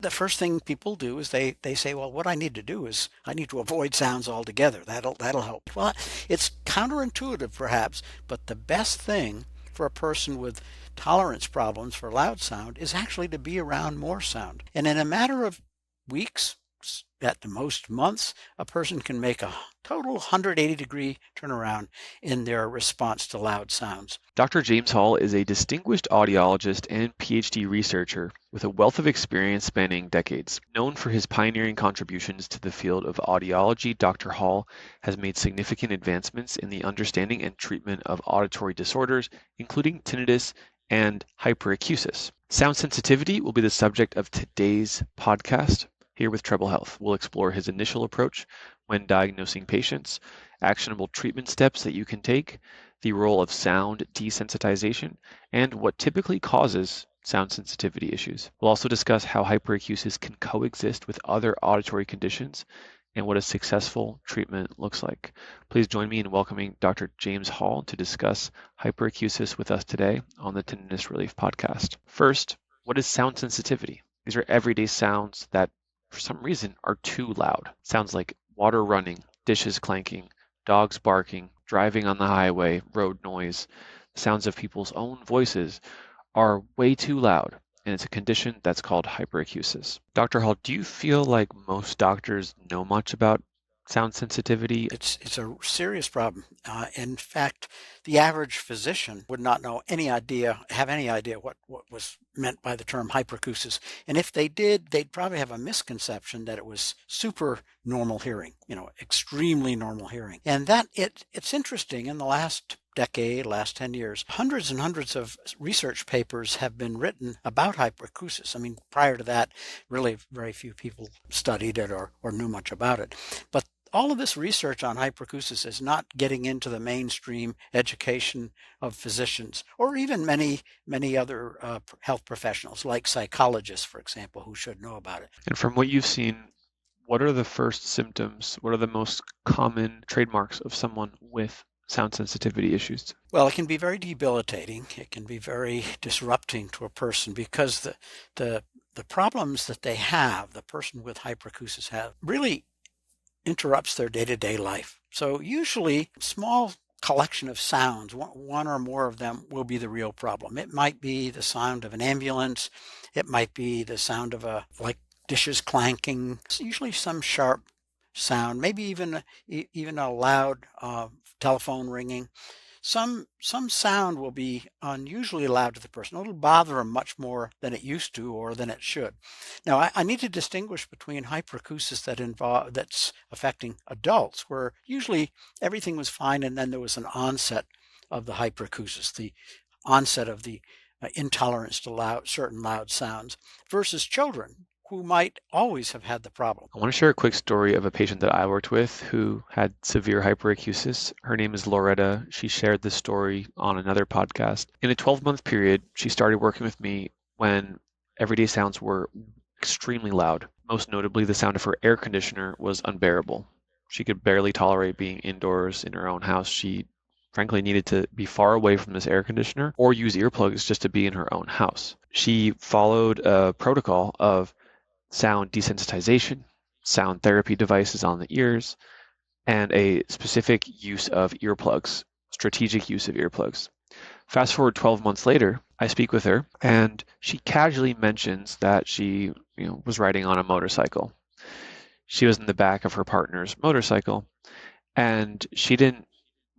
The first thing people do is they say, well, what I need to do is I need to avoid sounds altogether. That'll help. Well, it's counterintuitive perhaps, but the best thing for a person with tolerance problems for loud sound is actually to be around more sound. And in a matter of weeks, at the most months, a person can make a total 180-degree turnaround in their response to loud sounds. Dr. James Hall is a distinguished audiologist and PhD researcher with a wealth of experience spanning decades. Known for his pioneering contributions to the field of audiology, Dr. Hall has made significant advancements in the understanding and treatment of auditory disorders, including tinnitus and hyperacusis. Sound sensitivity will be the subject of today's podcast. Here with Treble Health, we'll explore his initial approach when diagnosing patients, actionable treatment steps that you can take, the role of sound desensitization, and what typically causes sound sensitivity issues. We'll also discuss how hyperacusis can coexist with other auditory conditions and what a successful treatment looks like. Please join me in welcoming Dr. James Hall to discuss hyperacusis with us today on the Tinnitus Relief podcast. First, what is sound sensitivity? These are everyday sounds that for some reason are too loud. Sounds like water running, dishes clanking, dogs barking, driving on the highway, road noise, sounds of people's own voices are way too loud, and it's a condition that's called hyperacusis. Dr. Hall, do you feel like most doctors know much about sound sensitivity? It's a serious problem. In fact, the average physician would not have any idea what was meant by the term hyperacusis. And if they did, they'd probably have a misconception that it was super normal hearing, extremely normal hearing. And it's interesting, in the last decade, last 10 years, hundreds and hundreds of research papers have been written about hyperacusis. I mean, prior to that, really very few people studied it or knew much about it. But all of this research on hyperacusis is not getting into the mainstream education of physicians, or even many other health professionals, like psychologists, for example, who should know about it. And from what you've seen, what are the first symptoms? What are the most common trademarks of someone with sound sensitivity issues? Well, it can be very debilitating. It can be very disrupting to a person, because the problems that they have, the person with hyperacusis have, really interrupts their day-to-day life. So usually small collection of sounds, one or more of them, will be the real problem. It might be the sound of an ambulance. It might be the sound of like dishes clanking. It's usually some sharp sound, maybe even a loud telephone ringing. Some sound will be unusually loud to the person. It'll bother them much more than it used to or than it should. Now, I need to distinguish between hyperacusis that's affecting adults, where usually everything was fine, and then there was an onset of the hyperacusis, the onset of the intolerance to certain loud sounds, versus children, who might always have had the problem. I want to share a quick story of a patient that I worked with who had severe hyperacusis. Her name is Loretta. She shared this story on another podcast. In a 12-month period, she started working with me when everyday sounds were extremely loud. Most notably, the sound of her air conditioner was unbearable. She could barely tolerate being indoors in her own house. She frankly needed to be far away from this air conditioner or use earplugs just to be in her own house. She followed a protocol of sound desensitization, sound therapy devices on the ears, and a specific use of earplugs, strategic use of earplugs. Fast forward 12 months later, I speak with her, and she casually mentions that she was riding on a motorcycle. She was in the back of her partner's motorcycle, and she didn't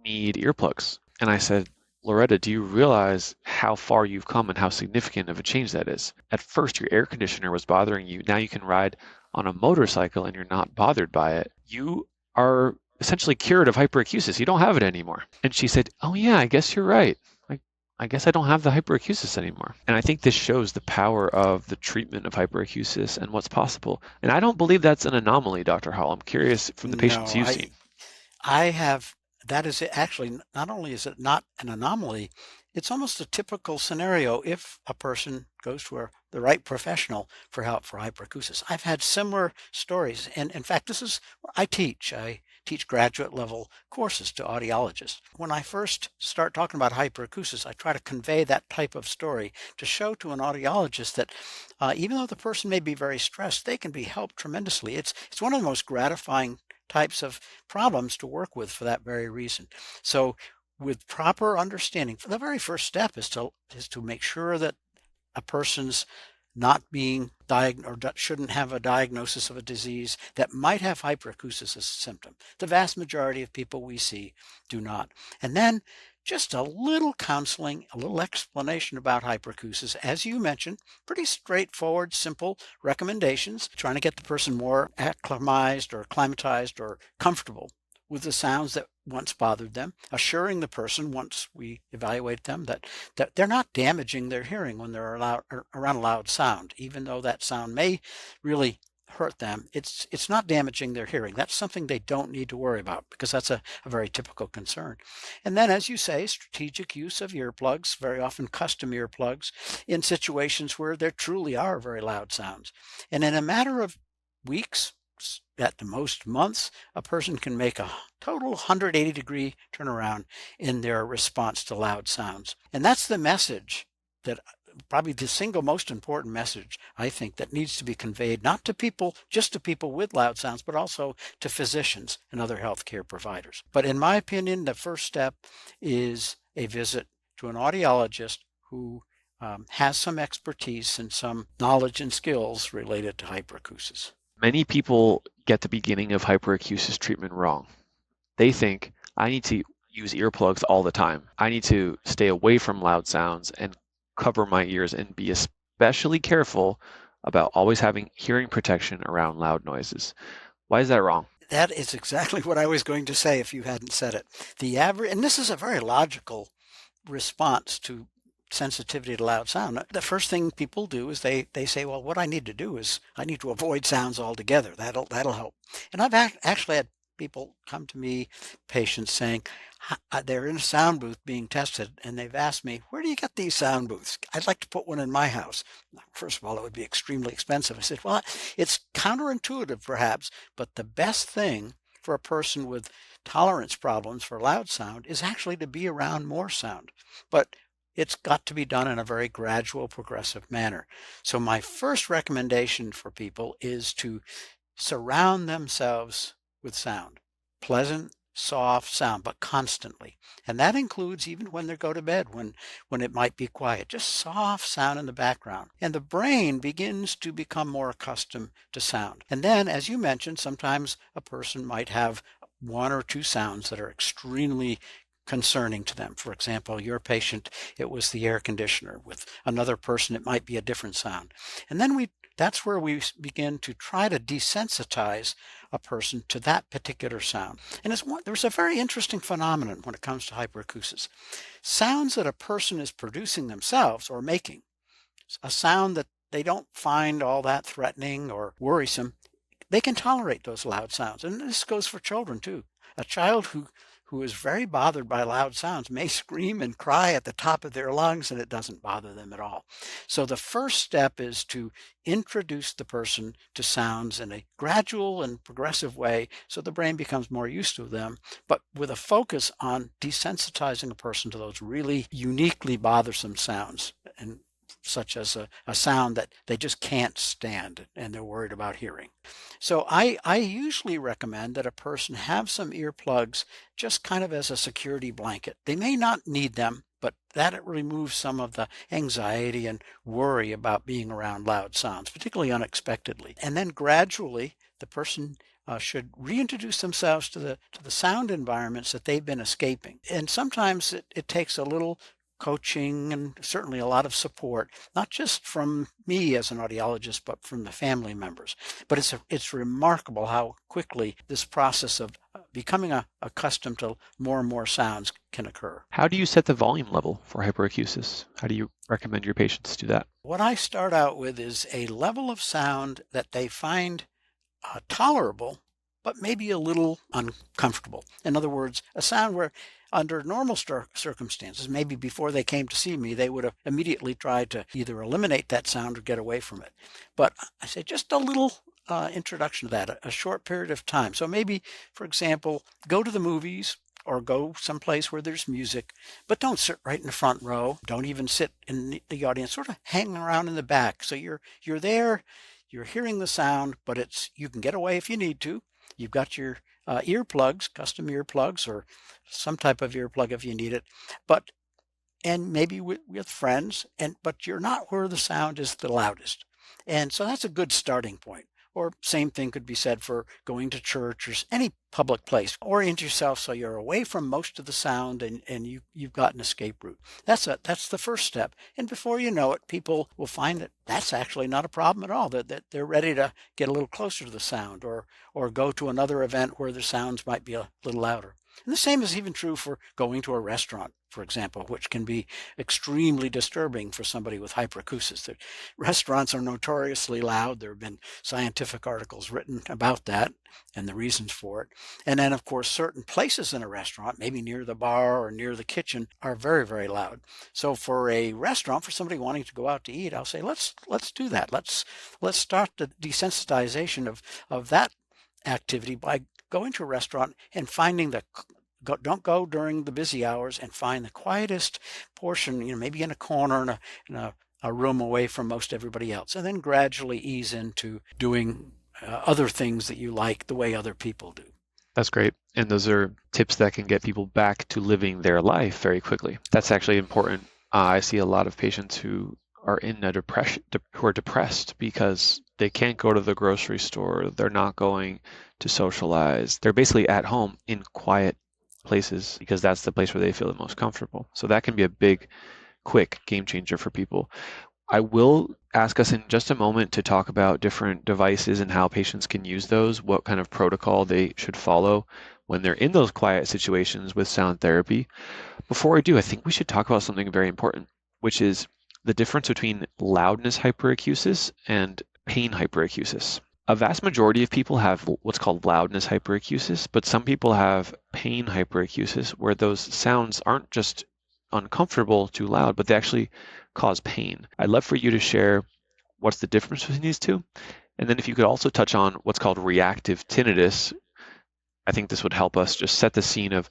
need earplugs. And I said, Loretta, do you realize how far you've come and how significant of a change that is? At first, your air conditioner was bothering you. Now you can ride on a motorcycle and you're not bothered by it. You are essentially cured of hyperacusis. You don't have it anymore. And she said, oh yeah, I guess you're right. I guess I don't have the hyperacusis anymore. And I think this shows the power of the treatment of hyperacusis and what's possible. And I don't believe that's an anomaly, Dr. Hall. I'm curious from the patients you've seen. That is actually, not only is it not an anomaly, it's almost a typical scenario if a person goes to the right professional for help for hyperacusis. I've had similar stories. And in fact, I teach. I teach graduate level courses to audiologists. When I first start talking about hyperacusis, I try to convey that type of story to show to an audiologist that even though the person may be very stressed, they can be helped tremendously. It's one of the most gratifying types of problems to work with for that very reason. So with proper understanding, the very first step is to make sure that a person's not being diagnosed or shouldn't have a diagnosis of a disease that might have hyperacusis as a symptom. The vast majority of people we see do not. And then just a little counseling, a little explanation about hyperacusis. As you mentioned, pretty straightforward, simple recommendations, trying to get the person more acclimatized or comfortable with the sounds that once bothered them, assuring the person once we evaluate them that they're not damaging their hearing when they're around a loud sound, even though that sound may really hurt them. It's not damaging their hearing. That's something they don't need to worry about because that's a very typical concern. And then, as you say, strategic use of earplugs, very often custom earplugs, in situations where there truly are very loud sounds. And in a matter of weeks, at the most months, a person can make a total 180-degree turnaround in their response to loud sounds. And that's the message that probably the single most important message, I think, that needs to be conveyed, not to people, just to people with loud sounds, but also to physicians and other healthcare providers. But in my opinion, the first step is a visit to an audiologist who has some expertise and some knowledge and skills related to hyperacusis. Many people get the beginning of hyperacusis treatment wrong. They think, I need to use earplugs all the time. I need to stay away from loud sounds and cover my ears and be especially careful about always having hearing protection around loud noises. Why is that wrong? That is exactly what I was going to say if you hadn't said it. The average, and this is a very logical response to sensitivity to loud sound. The first thing people do is they say, well, what I need to do is I need to avoid sounds altogether. That'll help. And I've actually had people come to me, patients saying they're in a sound booth being tested, and they've asked me, where do you get these sound booths? I'd like to put one in my house. First of all, it would be extremely expensive. I said, well, it's counterintuitive perhaps, but the best thing for a person with tolerance problems for loud sound is actually to be around more sound. But it's got to be done in a very gradual, progressive manner. So my first recommendation for people is to surround themselves with sound, pleasant, soft sound, but constantly. And that includes even when they go to bed, when it might be quiet, just soft sound in the background. And the brain begins to become more accustomed to sound. And then, as you mentioned, sometimes a person might have one or two sounds that are extremely concerning to them. For example, your patient, it was the air conditioner. With another person, it might be a different sound. And then that's where we begin to try to desensitize a person to that particular sound. And there's a very interesting phenomenon when it comes to hyperacusis. Sounds that a person is producing themselves or making, a sound that they don't find all that threatening or worrisome, they can tolerate those loud sounds. And this goes for children too. A child who is very bothered by loud sounds may scream and cry at the top of their lungs, and it doesn't bother them at all. So the first step is to introduce the person to sounds in a gradual and progressive way so the brain becomes more used to them, but with a focus on desensitizing a person to those really uniquely bothersome sounds, and such as a sound that they just can't stand and they're worried about hearing. So I usually recommend that a person have some earplugs just kind of as a security blanket. They may not need them, but that removes some of the anxiety and worry about being around loud sounds, particularly unexpectedly. And then gradually the person should reintroduce themselves to the sound environments that they've been escaping. And sometimes it takes a little coaching and certainly a lot of support, not just from me as an audiologist, but from the family members. But it's remarkable how quickly this process of becoming accustomed to more and more sounds can occur. How do you set the volume level for hyperacusis? How do you recommend your patients do that? What I start out with is a level of sound that they find tolerable, but maybe a little uncomfortable. In other words, a sound where under normal circumstances, maybe before they came to see me, they would have immediately tried to either eliminate that sound or get away from it. But I say just a little introduction to that, a short period of time. So maybe, for example, go to the movies or go someplace where there's music, but don't sit right in the front row. Don't even sit in the audience. Sort of hang around in the back. So you're there, you're hearing the sound, but you can get away if you need to. You've got your earplugs, custom earplugs, or some type of earplug if you need it. But and maybe with friends, but you're not where the sound is the loudest. And so that's a good starting point. Or same thing could be said for going to church or any public place. Orient yourself so you're away from most of the sound and you've got an escape route. That's the first step. And before you know it, people will find that that's actually not a problem at all, that they're ready to get a little closer to the sound or go to another event where the sounds might be a little louder. And the same is even true for going to a restaurant, for example, which can be extremely disturbing for somebody with hyperacusis. The restaurants are notoriously loud. There have been scientific articles written about that and the reasons for it. And then, of course, certain places in a restaurant, maybe near the bar or near the kitchen, are very, very loud. So for a restaurant, for somebody wanting to go out to eat, I'll say, let's do that. Let's start the desensitization of that activity by going to a restaurant and finding don't go during the busy hours, and find the quietest portion, maybe in a corner in a room away from most everybody else, and then gradually ease into doing other things that you like the way other people do. That's great. And those are tips that can get people back to living their life very quickly. That's actually important. I see a lot of patients who are in a depression, who are depressed because they can't go to the grocery store. They're not going to socialize. They're basically at home in quiet places because that's the place where they feel the most comfortable. So that can be a big, quick game changer for people. I will ask us in just a moment to talk about different devices and how patients can use those, what kind of protocol they should follow when they're in those quiet situations with sound therapy. Before I do, I think we should talk about something very important, which is the difference between loudness hyperacusis and pain hyperacusis. A vast majority of people have what's called loudness hyperacusis, but some people have pain hyperacusis where those sounds aren't just uncomfortable, too loud, but they actually cause pain. I'd love for you to share what's the difference between these two. And then if you could also touch on what's called reactive tinnitus, I think this would help us just set the scene of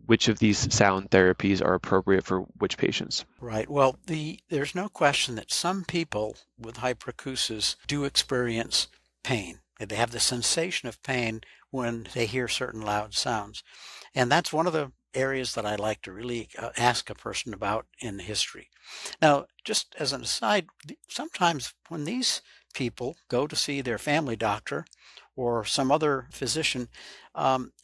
which of these sound therapies are appropriate for which patients. Right. Well, there's no question that some people with hyperacusis do experience pain. They have the sensation of pain when they hear certain loud sounds. And that's one of the areas that I like to really ask a person about in history. Now, just as an aside, sometimes when these people go to see their family doctor or some other physician,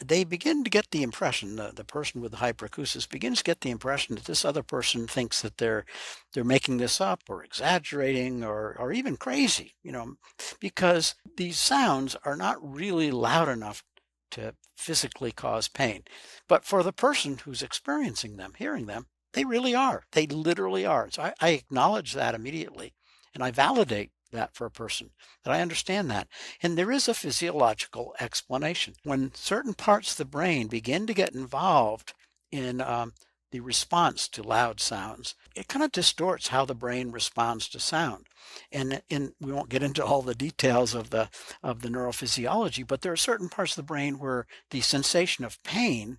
they begin to get the impression, the person with the hyperacusis begins to get the impression that this other person thinks that they're making this up or exaggerating or even crazy, because these sounds are not really loud enough to physically cause pain. But for the person who's experiencing them, hearing them, they really are. They literally are. So I acknowledge that immediately, and I validate that for a person, that I understand that. And there is a physiological explanation. When certain parts of the brain begin to get involved in the response to loud sounds, it kind of distorts how the brain responds to sound. And we won't get into all the details of the neurophysiology, but there are certain parts of the brain where the sensation of pain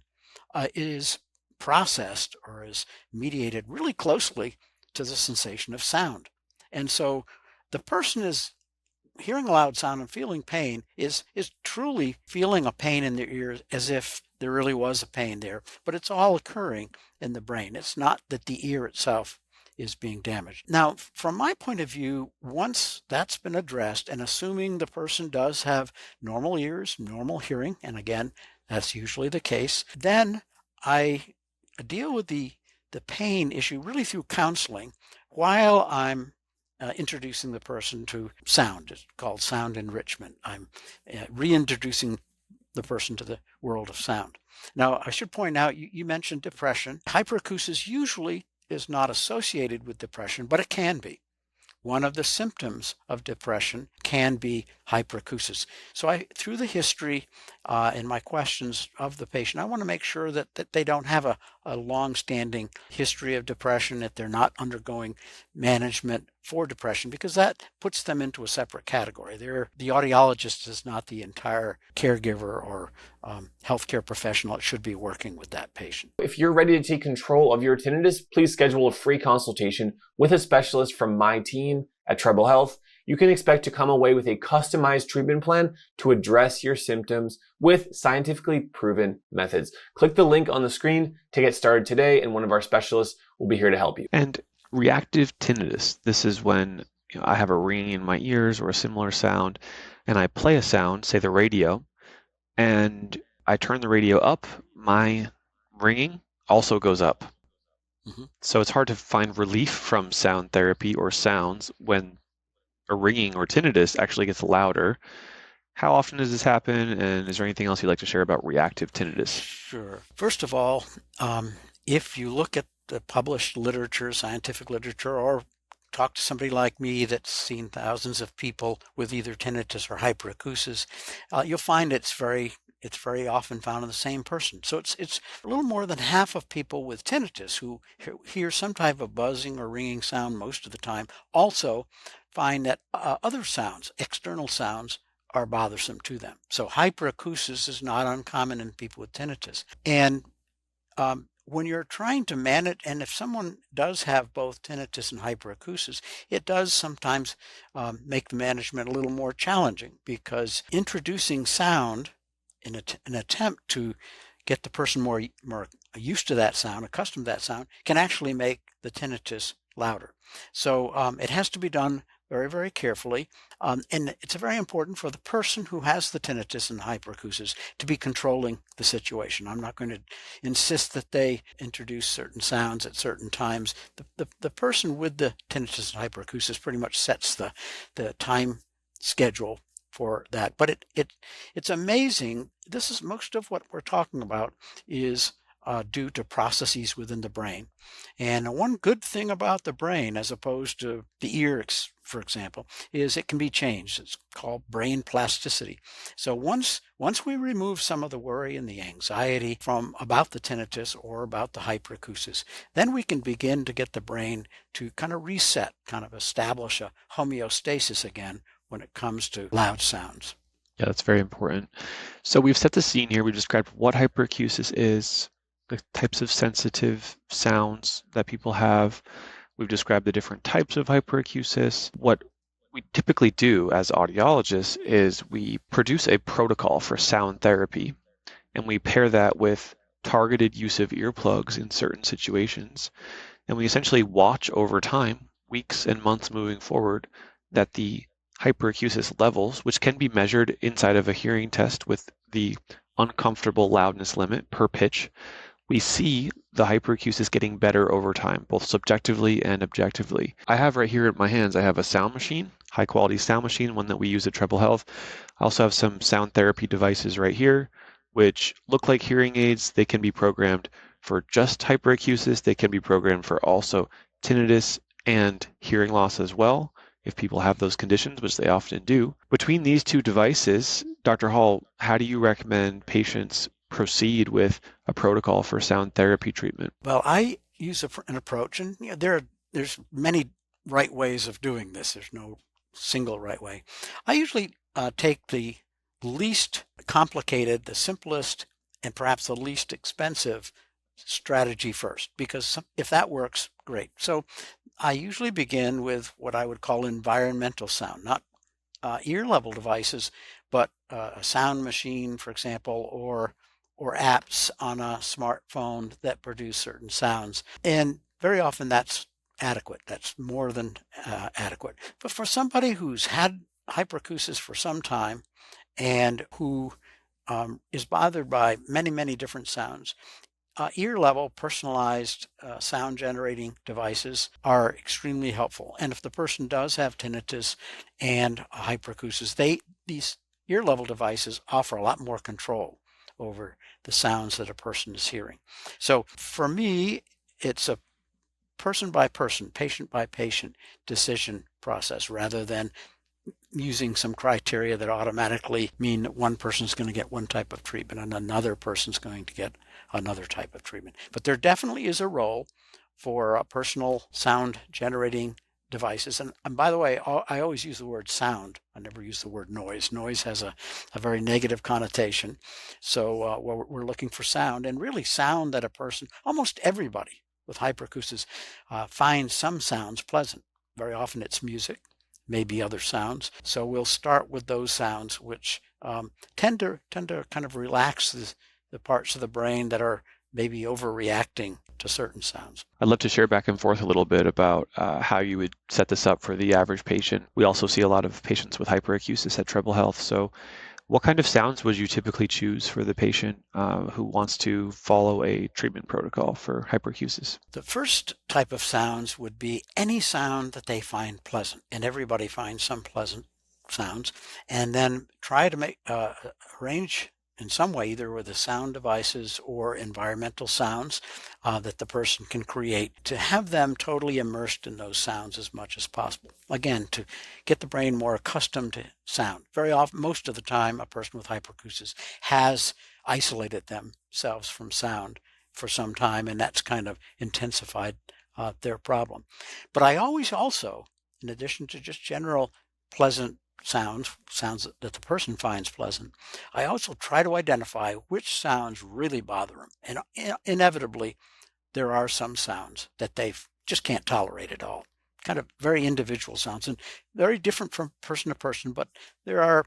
is processed or is mediated really closely to the sensation of sound. And so the person is hearing a loud sound and feeling pain is truly feeling a pain in their ears as if there really was a pain there, but it's all occurring in the brain. It's not that the ear itself is being damaged. Now, from my point of view, once that's been addressed, and assuming the person does have normal ears, normal hearing, and again, that's usually the case, then I deal with the pain issue really through counseling while I'm introducing the person to sound. It's called sound enrichment. I'm reintroducing the person to the world of sound. Now, I should point out, you mentioned depression. Hyperacusis usually is not associated with depression, but it can be. One of the symptoms of depression can be hyperacusis. So through the history and my questions of the patient, I want to make sure that they don't have a long-standing history of depression, that they're not undergoing management for depression, because that puts them into a separate category. The audiologist is not the entire caregiver or healthcare professional that should be working with that patient. If you're ready to take control of your tinnitus, please schedule a free consultation with a specialist from my team at Treble Health. You can expect to come away with a customized treatment plan to address your symptoms with scientifically proven methods. Click the link on the screen to get started today, and one of our specialists will be here to help you. And reactive tinnitus, this is when I have a ringing in my ears or a similar sound, and I play a sound, say the radio, and I turn the radio up, my ringing also goes up. Mm-hmm. So it's hard to find relief from sound therapy or sounds when a ringing or tinnitus actually gets louder. How often does this happen, and is there anything else you'd like to share about reactive tinnitus? Sure. First of all, if you look at the published literature, scientific literature, or talk to somebody like me that's seen thousands of people with either tinnitus or hyperacusis, you'll find it's very often found in the same person. So it's a little more than half of people with tinnitus who hear some type of buzzing or ringing sound most of the time also find that other sounds, external sounds, are bothersome to them. So hyperacusis is not uncommon in people with tinnitus. And when you're trying to manage, and if someone does have both tinnitus and hyperacusis, it does sometimes make the management a little more challenging, because introducing sound in an attempt to get the person more used to that sound, accustomed to that sound, can actually make the tinnitus louder. So it has to be done very, very carefully. And it's very important for the person who has the tinnitus and hyperacusis to be controlling the situation. I'm not going to insist that they introduce certain sounds at certain times. The person with the tinnitus and hyperacusis pretty much sets the time schedule for that. But it's amazing. This is most of what we're talking about is due to processes within the brain. And one good thing about the brain, as opposed to the ear, for example, is it can be changed. It's called brain plasticity. So once we remove some of the worry and the anxiety from about the tinnitus or about the hyperacusis, then we can begin to get the brain to kind of reset, kind of establish a homeostasis again when it comes to loud sounds. Yeah, that's very important. So we've set the scene here. We've described what hyperacusis is, the types of sensitive sounds that people have. We've described the different types of hyperacusis. What we typically do as audiologists is we produce a protocol for sound therapy, and we pair that with targeted use of earplugs in certain situations. And we essentially watch over time, weeks and months moving forward, that the hyperacusis levels, which can be measured inside of a hearing test with the uncomfortable loudness limit per pitch, we see the hyperacusis getting better over time, both subjectively and objectively. I have right here in my hands, I have a sound machine, high quality sound machine, one that we use at Treble Health. I also have some sound therapy devices right here, which look like hearing aids. They can be programmed for just hyperacusis. They can be programmed for also tinnitus and hearing loss as well, if people have those conditions, which they often do. Between these two devices, Dr. Hall, how do you recommend patients proceed with a protocol for sound therapy treatment? Well, I use an approach, and there's many right ways of doing this. There's no single right way. I usually take the least complicated, the simplest, and perhaps the least expensive strategy first, because if that works, great. So I usually begin with what I would call environmental sound, not ear level devices, but a sound machine, for example, or apps on a smartphone that produce certain sounds. And very often that's adequate. That's more than adequate. But for somebody who's had hyperacusis for some time and who is bothered by many, many different sounds, ear level personalized sound generating devices are extremely helpful. And if the person does have tinnitus and hyperacusis, these ear level devices offer a lot more control over the sounds that a person is hearing. So for me, it's a person by person, patient by patient decision process, rather than using some criteria that automatically mean that one person's going to get one type of treatment and another person's going to get another type of treatment. But there definitely is a role for personal sound generating devices. And by the way, I always use the word sound. I never use the word noise. Noise has a very negative connotation. So we're looking for sound, and really sound that a person, almost everybody with hyperacusis, finds some sounds pleasant. Very often it's music, maybe other sounds. So we'll start with those sounds which tend to kind of relax the parts of the brain that are maybe overreacting to certain sounds. I'd love to share back and forth a little bit about how you would set this up for the average patient. We also see a lot of patients with hyperacusis at Treble Health. So what kind of sounds would you typically choose for the patient who wants to follow a treatment protocol for hyperacusis? The first type of sounds would be any sound that they find pleasant, and everybody finds some pleasant sounds, and then try to make arrange in some way, either with the sound devices or environmental sounds that the person can create, to have them totally immersed in those sounds as much as possible. Again, to get the brain more accustomed to sound. Very often, most of the time, a person with hyperacusis has isolated themselves from sound for some time, and that's kind of intensified their problem. But I always also, in addition to just general pleasant sounds that the person finds pleasant, I also try to identify which sounds really bother them. And inevitably, there are some sounds that they just can't tolerate at all. Kind of very individual sounds and very different from person to person, but there are,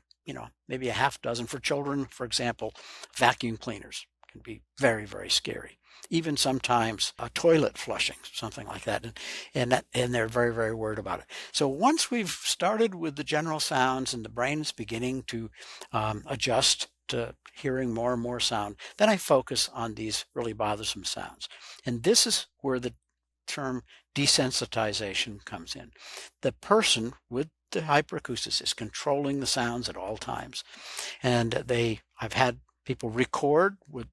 maybe a half dozen. For children, for example, vacuum cleaners can be very, very scary. Even sometimes a toilet flushing, something like that, and they're very, very worried about it. So once we've started with the general sounds and the brain is beginning to adjust to hearing more and more sound, then I focus on these really bothersome sounds. And this is where the term desensitization comes in. The person with the hyperacusis is controlling the sounds at all times, and I've had people record with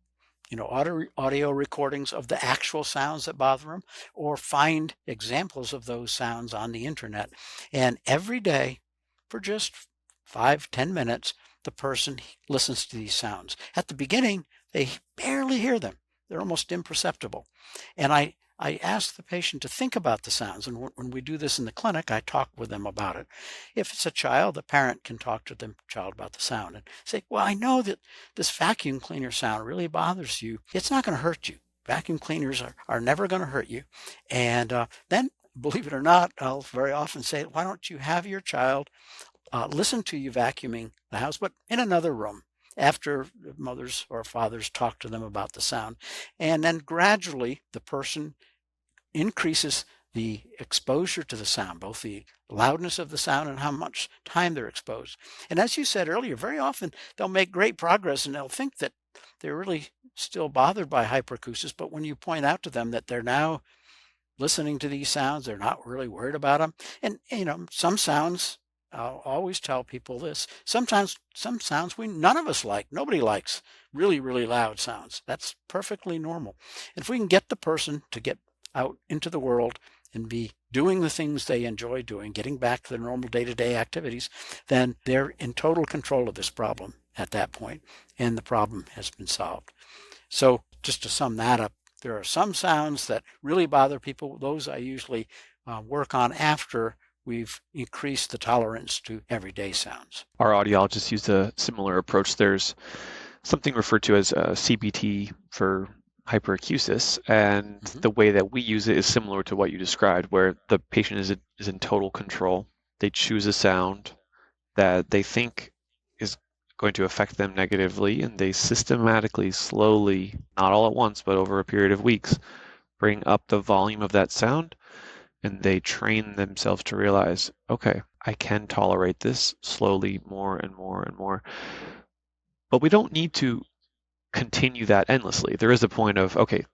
audio recordings of the actual sounds that bother them, or find examples of those sounds on the internet. And every day, for just 5-10 minutes, the person listens to these sounds. At the beginning, they barely hear them. They're almost imperceptible. And I ask the patient to think about the sounds. And when we do this in the clinic, I talk with them about it. If it's a child, the parent can talk to the child about the sound and say, well, I know that this vacuum cleaner sound really bothers you. It's not going to hurt you. Vacuum cleaners are never going to hurt you. And then, believe it or not, I'll very often say, why don't you have your child listen to you vacuuming the house, but in another room, after mothers or fathers talk to them about the sound. And then gradually the person increases the exposure to the sound, both the loudness of the sound and how much time they're exposed. And as you said earlier, very often they'll make great progress and they'll think that they're really still bothered by hyperacusis, but when you point out to them that they're now listening to these sounds, they're not really worried about them. And some sounds, I'll always tell people this, sometimes some sounds none of us like. Nobody likes really, really loud sounds. That's perfectly normal. And if we can get the person to get out into the world and be doing the things they enjoy doing, getting back to their normal day-to-day activities, then they're in total control of this problem at that point, and the problem has been solved. So just to sum that up, there are some sounds that really bother people. Those I usually work on after we've increased the tolerance to everyday sounds. Our audiologists use a similar approach. There's something referred to as CBT for hyperacusis, and the way that we use it is similar to what you described, where the patient is in total control. They choose a sound that they think is going to affect them negatively, and they systematically, slowly, not all at once, but over a period of weeks, bring up the volume of that sound, and they train themselves to realize, okay, I can tolerate this slowly, more and more and more. But we don't need to continue that endlessly. There is a point of, okay,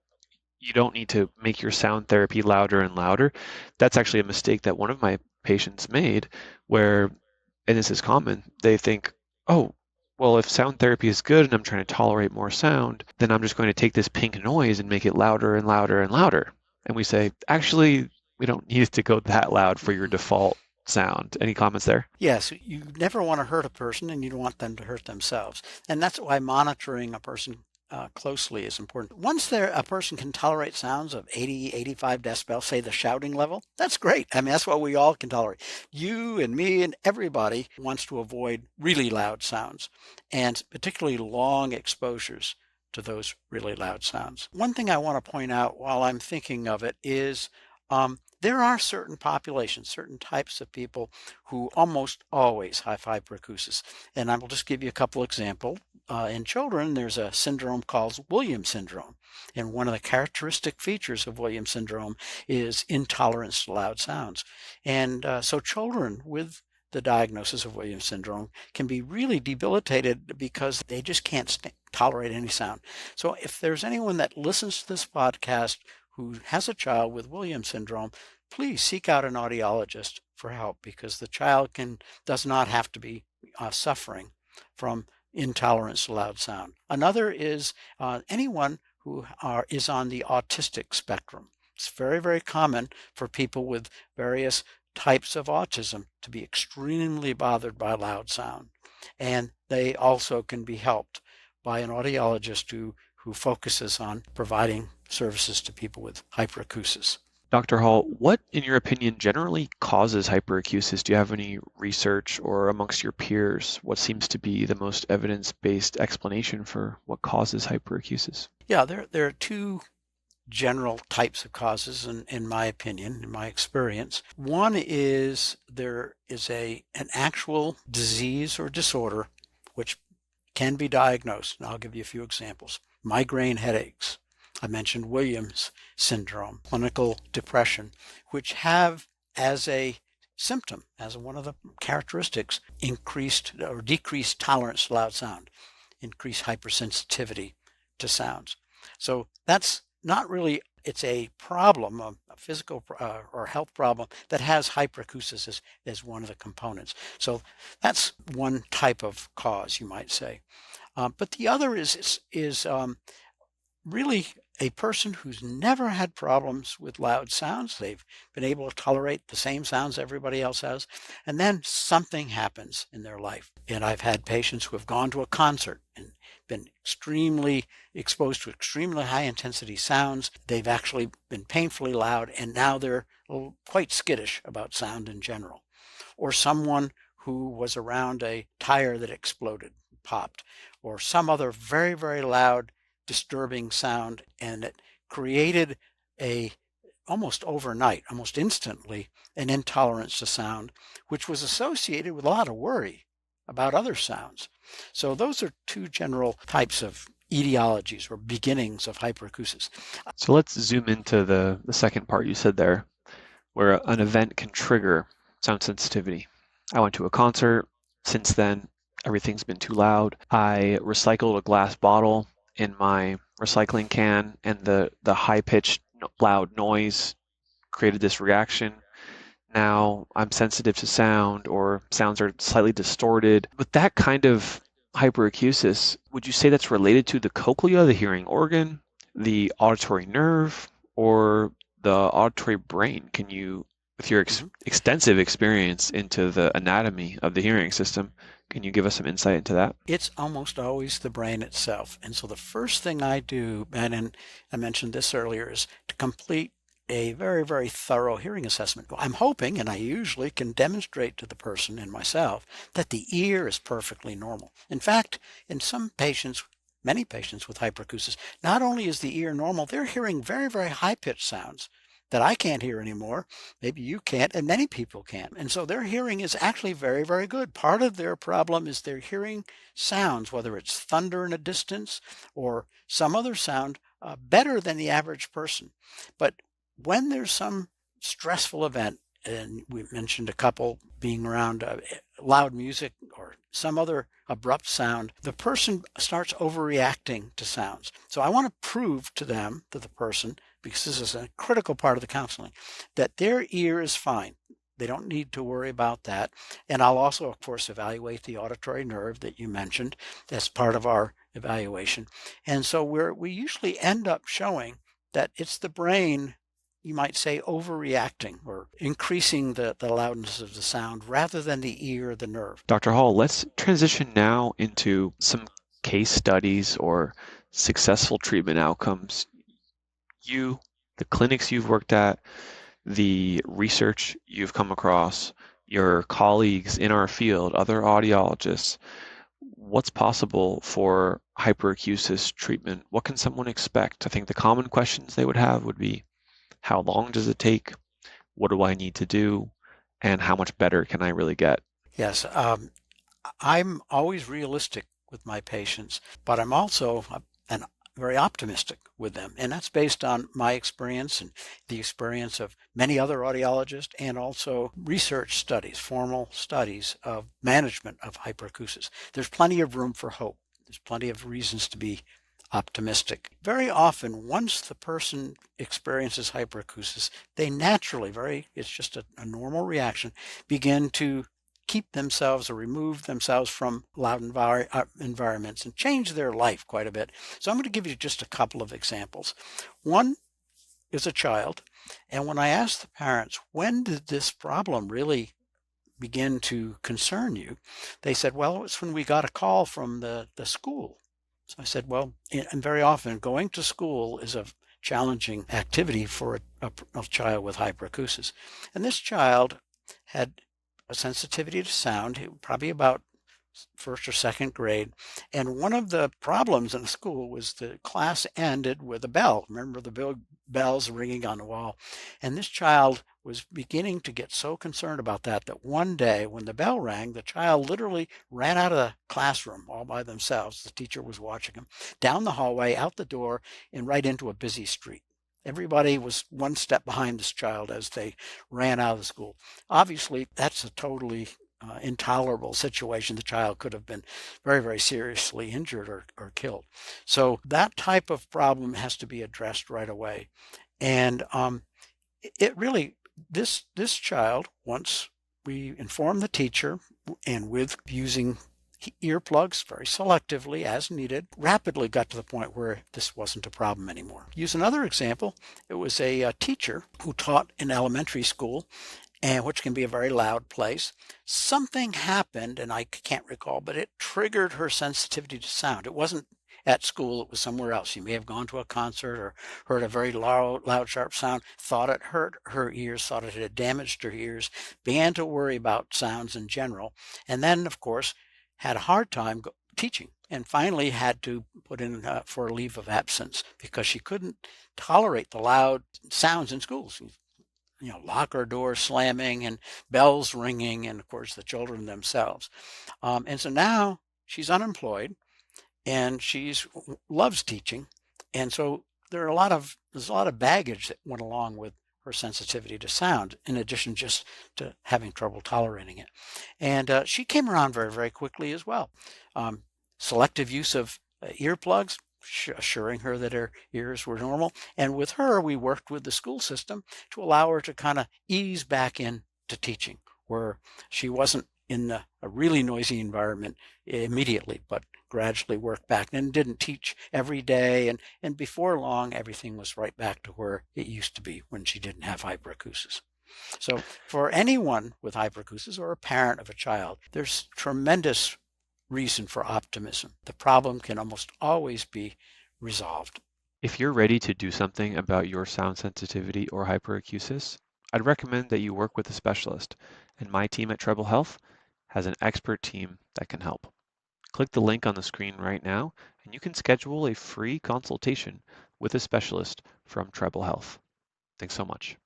you don't need to make your sound therapy louder and louder. That's actually a mistake that one of my patients made where, and this is common, they think, oh, well, if sound therapy is good and I'm trying to tolerate more sound, then I'm just going to take this pink noise and make it louder and louder and louder. And we say, actually, we don't need it to go that loud for your default sound. Any comments there? Yes, you never want to hurt a person and you don't want them to hurt themselves. And that's why monitoring a person closely is important. Once a person can tolerate sounds of 80, 85 decibels, say the shouting level, that's great. I mean, that's what we all can tolerate. You and me and everybody wants to avoid really loud sounds, and particularly long exposures to those really loud sounds. One thing I want to point out while I'm thinking of it is there are certain populations, certain types of people who almost always have hyperacusis. And I will just give you a couple examples. In children, there's a syndrome called Williams syndrome. And one of the characteristic features of Williams syndrome is intolerance to loud sounds. And so children with the diagnosis of Williams syndrome can be really debilitated because they just can't tolerate any sound. So if there's anyone that listens to this podcast who has a child with Williams syndrome, please seek out an audiologist for help, because the child does not have to be suffering from intolerance to loud sound. Another is anyone who is on the autistic spectrum. It's very, very common for people with various types of autism to be extremely bothered by loud sound. And they also can be helped by an audiologist who focuses on providing services to people with hyperacusis. Dr. Hall, what, in your opinion, generally causes hyperacusis? Do you have any research, or amongst your peers, what seems to be the most evidence-based explanation for what causes hyperacusis? Yeah, there are two general types of causes, in my opinion, in my experience. One is there is an actual disease or disorder which can be diagnosed, and I'll give you a few examples. Migraine headaches. I mentioned Williams syndrome, clinical depression, which have as a symptom, as one of the characteristics, increased or decreased tolerance to loud sound, increased hypersensitivity to sounds. So that's not really, it's a problem, a physical or health problem that has hyperacusis as one of the components. So that's one type of cause, you might say. But the other is really a person who's never had problems with loud sounds. They've been able to tolerate the same sounds everybody else has, and then something happens in their life. And I've had patients who have gone to a concert and been extremely exposed to extremely high intensity sounds. They've actually been painfully loud, and now they're quite skittish about sound in general. Or someone who was around a tire that exploded, popped, or some other very, very loud disturbing sound, and it created almost overnight, almost instantly, an intolerance to sound, which was associated with a lot of worry about other sounds. So those are two general types of etiologies or beginnings of hyperacusis. So let's zoom into the second part you said there, where an event can trigger sound sensitivity. I went to a concert. Since then, everything's been too loud. I recycled a glass bottle in my recycling can, and the high-pitched loud noise created this reaction. Now I'm sensitive to sound, or sounds are slightly distorted. With that kind of hyperacusis, would you say that's related to the cochlea, the hearing organ, the auditory nerve, or the auditory brain? Can you, with your extensive experience into the anatomy of the hearing system, can you give us some insight into that? It's almost always the brain itself. And so the first thing I do, and I mentioned this earlier, is to complete a very, very thorough hearing assessment. I'm hoping, and I usually can demonstrate to the person and myself, that the ear is perfectly normal. In fact, in some patients, many patients with hyperacusis, not only is the ear normal, they're hearing very, very high-pitched sounds that I can't hear anymore. Maybe you can't, and many people can't. And so their hearing is actually very, very good. Part of their problem is they're hearing sounds, whether it's thunder in a distance or some other sound, better than the average person. But when there's some stressful event, and we mentioned a couple being around loud music or some other abrupt sound, the person starts overreacting to sounds. So I want to prove to them, to the person, because this is a critical part of the counseling, that their ear is fine. They don't need to worry about that. And I'll also, of course, evaluate the auditory nerve that you mentioned as part of our evaluation. And so we usually end up showing that it's the brain, you might say, overreacting or increasing the loudness of the sound rather than the ear or the nerve. Dr. Hall, let's transition now into some case studies or successful treatment outcomes the clinics you've worked at, the research you've come across, your colleagues in our field, other audiologists, what's possible for hyperacusis treatment? What can someone expect? I think the common questions they would have would be, how long does it take? What do I need to do? And how much better can I really get? Yes, I'm always realistic with my patients, but I'm also an very optimistic with them. And that's based on my experience and the experience of many other audiologists and also research studies, formal studies of management of hyperacusis. There's plenty of room for hope. There's plenty of reasons to be optimistic. Very often, once the person experiences hyperacusis, they naturally, it's just a normal reaction, begin to keep themselves or remove themselves from loud environments and change their life quite a bit. So I'm going to give you just a couple of examples. One is a child, and when I asked the parents, when did this problem really begin to concern you? They said, well, it was when we got a call from the school. So I said, well, and very often going to school is a challenging activity for a child with hyperacusis. And this child had a sensitivity to sound, probably about first or second grade. And one of the problems in the school was the class ended with a bell. Remember the bells ringing on the wall? And this child was beginning to get so concerned about that one day when the bell rang, the child literally ran out of the classroom all by themselves. The teacher was watching them down the hallway, out the door, and right into a busy street. Everybody was one step behind this child as they ran out of the school. Obviously, that's a totally intolerable situation. The child could have been very, very seriously injured or killed. So that type of problem has to be addressed right away. And it really, this child, once we informed the teacher and with using earplugs very selectively as needed, rapidly got to the point where this wasn't a problem anymore. Use another example. It was a teacher who taught in elementary school, and which can be a very loud place. Something happened, and I can't recall, but it triggered her sensitivity to sound. It wasn't at school, it was somewhere else. She may have gone to a concert or heard a very loud, sharp sound, thought it hurt her ears, thought it had damaged her ears, began to worry about sounds in general, and then, of course, had a hard time teaching and finally had to put in for a leave of absence because she couldn't tolerate the loud sounds in schools. Locker doors slamming and bells ringing, and of course the children themselves. And so now she's unemployed and she's loves teaching. And so there's a lot of baggage that went along with her sensitivity to sound, in addition just to having trouble tolerating it. And she came around very, very quickly as well. Selective use of earplugs, assuring her that her ears were normal. And with her, we worked with the school system to allow her to kind of ease back into teaching, where she wasn't in a really noisy environment immediately, but gradually worked back and didn't teach every day. And before long, everything was right back to where it used to be when she didn't have hyperacusis. So for anyone with hyperacusis or a parent of a child, there's tremendous reason for optimism. The problem can almost always be resolved. If you're ready to do something about your sound sensitivity or hyperacusis, I'd recommend that you work with a specialist, and my team at Treble Health has an expert team that can help. Click the link on the screen right now, and you can schedule a free consultation with a specialist from Treble Health. Thanks so much.